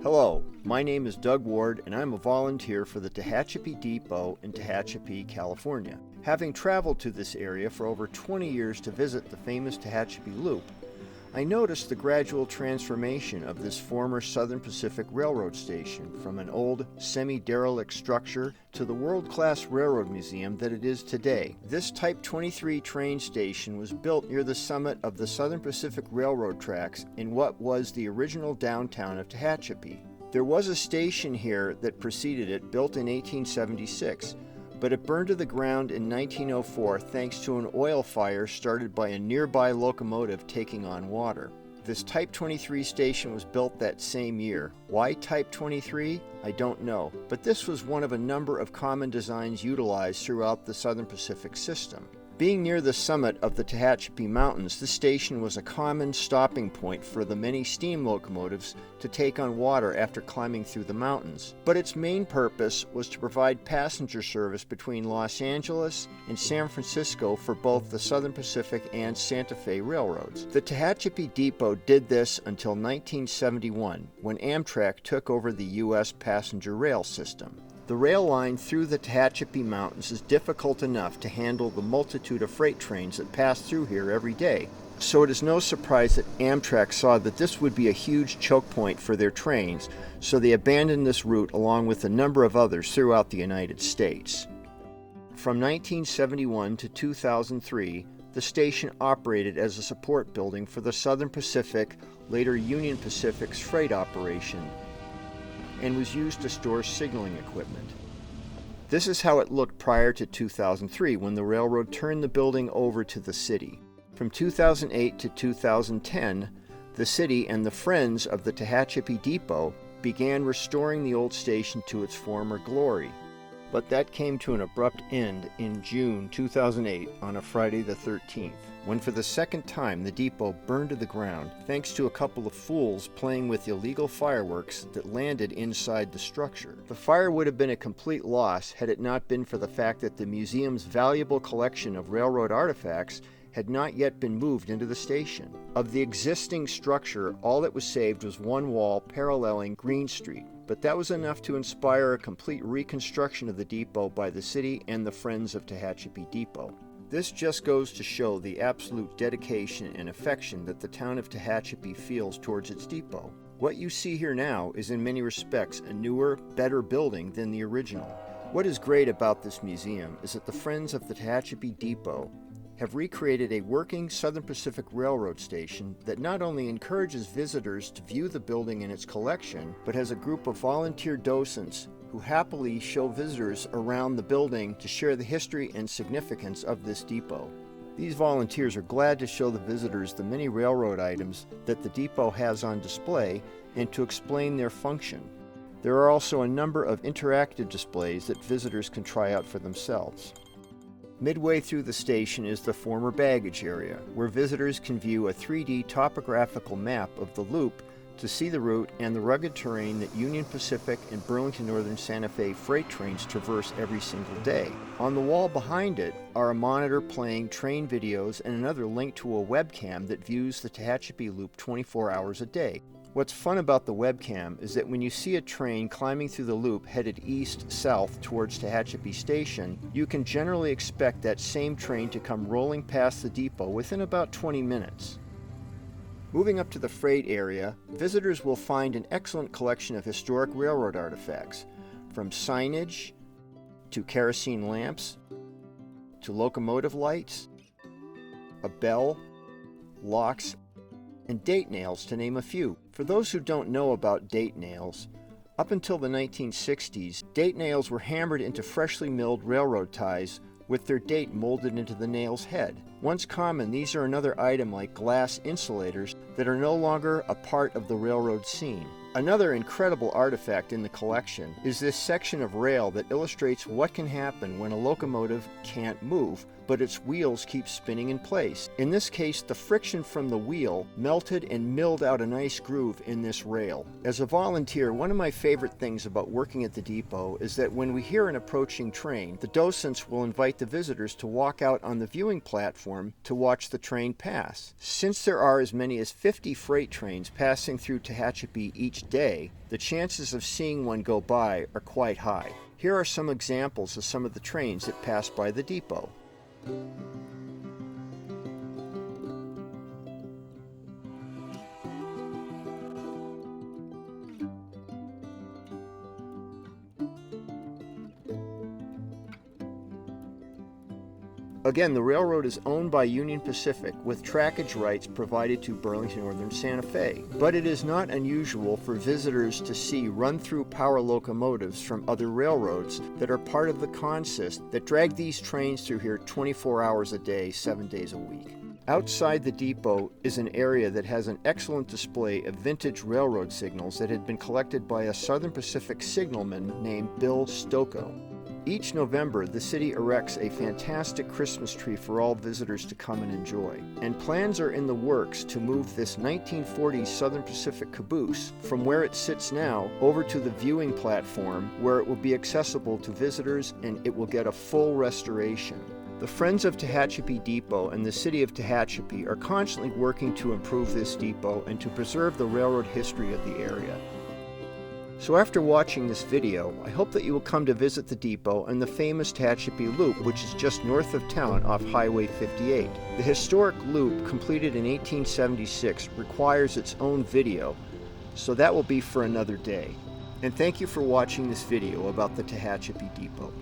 Hello, my name is Doug Ward and I'm a volunteer for the Tehachapi Depot in Tehachapi, California. Having traveled to this area for over 20 years to visit the famous Tehachapi Loop, I noticed the gradual transformation of this former Southern Pacific Railroad station from an old, semi-derelict structure to the world-class railroad museum that it is today. This Type 23 train station was built near the summit of the Southern Pacific Railroad tracks in what was the original downtown of Tehachapi. There was a station here that preceded it, built in 1876, but it burned to the ground in 1904 thanks to an oil fire started by a nearby locomotive taking on water. This Type 23 station was built that same year. Why Type 23? I don't know, but this was one of a number of common designs utilized throughout the Southern Pacific system. Being near the summit of the Tehachapi Mountains, this station was a common stopping point for the many steam locomotives to take on water after climbing through the mountains. But its main purpose was to provide passenger service between Los Angeles and San Francisco for both the Southern Pacific and Santa Fe railroads. The Tehachapi Depot did this until 1971, when Amtrak took over the U.S. passenger rail system. The rail line through the Tehachapi Mountains is difficult enough to handle the multitude of freight trains that pass through here every day. So it is no surprise that Amtrak saw that this would be a huge choke point for their trains, so they abandoned this route along with a number of others throughout the United States. From 1971 to 2003, the station operated as a support building for the Southern Pacific, later Union Pacific's freight operation, and was used to store signaling equipment. This is how it looked prior to 2003, when the railroad turned the building over to the city. From 2008 to 2010, the city and the Friends of the Tehachapi Depot began restoring the old station to its former glory. But that came to an abrupt end in June 2008 on a Friday the 13th, when for the second time the depot burned to the ground thanks to a couple of fools playing with illegal fireworks that landed inside the structure. The fire would have been a complete loss had it not been for the fact that the museum's valuable collection of railroad artifacts had not yet been moved into the station. Of the existing structure, all that was saved was one wall paralleling Green Street, but that was enough to inspire a complete reconstruction of the depot by the city and the Friends of Tehachapi Depot. This just goes to show the absolute dedication and affection that the town of Tehachapi feels towards its depot. What you see here now is in many respects a newer, better building than the original. What is great about this museum is that the Friends of the Tehachapi Depot have recreated a working Southern Pacific Railroad station that not only encourages visitors to view the building and its collection, but has a group of volunteer docents who happily show visitors around the building to share the history and significance of this depot. These volunteers are glad to show the visitors the many railroad items that the depot has on display and to explain their function. There are also a number of interactive displays that visitors can try out for themselves. Midway through the station is the former baggage area, where visitors can view a 3D topographical map of the loop to see the route and the rugged terrain that Union Pacific and Burlington Northern Santa Fe freight trains traverse every single day. On the wall behind it are a monitor playing train videos and another linked to a webcam that views the Tehachapi Loop 24 hours a day. What's fun about the webcam is that when you see a train climbing through the loop headed east-south towards Tehachapi Station, you can generally expect that same train to come rolling past the depot within about 20 minutes. Moving up to the freight area, visitors will find an excellent collection of historic railroad artifacts, from signage to kerosene lamps to locomotive lights, a bell, locks, and date nails, to name a few. For those who don't know about date nails, up until the 1960s, date nails were hammered into freshly milled railroad ties with their date molded into the nail's head. Once common, these are another item like glass insulators that are no longer a part of the railroad scene. Another incredible artifact in the collection is this section of rail that illustrates what can happen when a locomotive can't move, but its wheels keep spinning in place. In this case, the friction from the wheel melted and milled out a nice groove in this rail. As a volunteer, one of my favorite things about working at the depot is that when we hear an approaching train, the docents will invite the visitors to walk out on the viewing platform to watch the train pass. Since there are as many as 50 freight trains passing through Tehachapi each day, the chances of seeing one go by are quite high. Here are some examples of some of the trains that pass by the depot. Again, the railroad is owned by Union Pacific, with trackage rights provided to Burlington Northern Santa Fe. But it is not unusual for visitors to see run-through power locomotives from other railroads that are part of the consist that drag these trains through here 24 hours a day, 7 days a week. Outside the depot is an area that has an excellent display of vintage railroad signals that had been collected by a Southern Pacific signalman named Bill Stocco. Each November, the city erects a fantastic Christmas tree for all visitors to come and enjoy. And plans are in the works to move this 1940s Southern Pacific caboose from where it sits now over to the viewing platform, where it will be accessible to visitors and it will get a full restoration. The Friends of Tehachapi Depot and the City of Tehachapi are constantly working to improve this depot and to preserve the railroad history of the area. So after watching this video, I hope that you will come to visit the depot and the famous Tehachapi Loop, which is just north of town off Highway 58. The historic loop, completed in 1876, requires its own video, so that will be for another day. And thank you for watching this video about the Tehachapi Depot.